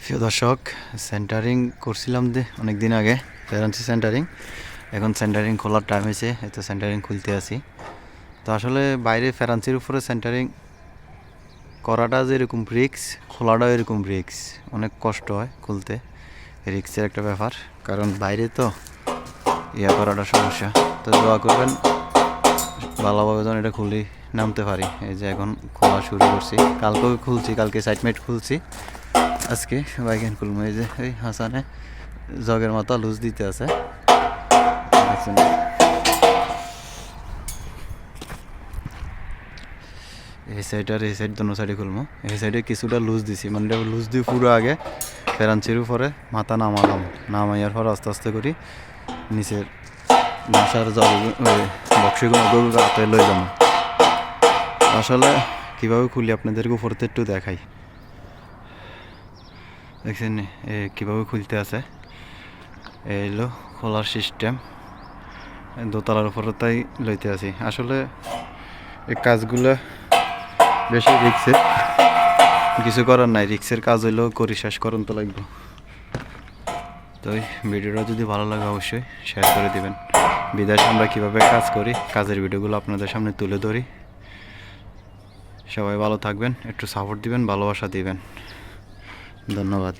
প্রিয় দর্শক, সেন্টারিং করছিলাম অনেক দিন আগে ফেরান্সি সেন্টারিং। এখন সেন্টারিং খোলার টাইম হয়েছে, এত সেন্টারিং খুলতে আসি। তো আসলে বাইরে ফেরান্সির উপরে সেন্টারিং করাটা যেরকম রিক্স, খোলাটাও এরকম রিক্স। অনেক কষ্ট হয় খুলতে, রিক্সের একটা ব্যাপার, কারণ বাইরে তো করাটা সমস্যা। তো দোয়া করবেন ভালোভাবে যেন এটা খুলি নামতে পারি। এই যে এখন খোলা শুরু করছি, কালকেও খুলছি, কালকে সাইডমেট খুলছি, আজকে বাইকেন খুলবো। এই যে এই হাসানে জগের মাথা লুজ দিতে আছে, এই সাইড আর এই সাইড দোনো সাইডে খুলবো। এই সাইডে কিছুটা লুজ দিছি, মানে লুজ দিয়ে পুরো আগে ফেরান্সির উপরে মাথা নামালাম, নামাইয়ার পর আস্তে আস্তে করি নিচের মশার জল বক্সিগুলো হাতে লই যাবো। আসলে কীভাবে খুলি আপনাদেরকে উপরতে একটু দেখাই। দেখছেন কীভাবে খুলতে আছে, এই হলো খোলার সিস্টেম। দোতলার উপরে তাই লইতে আছি। আসলে এই কাজগুলো বেশি রিক্সের, কিছু করার নাই, রিক্সের কাজ হইলেও করি, শেষ করুন তো লাগবে। তো এই ভিডিওটা যদি ভালো লাগে অবশ্যই শেয়ার করে দিবেন। বিদেশে আমরা কীভাবে কাজ করি, কাজের ভিডিওগুলো আপনাদের সামনে তুলে ধরি। সবাই ভালো থাকবেন, একটু সাপোর্ট দিবেন, ভালোবাসা দিবেন। ধন্যবাদ।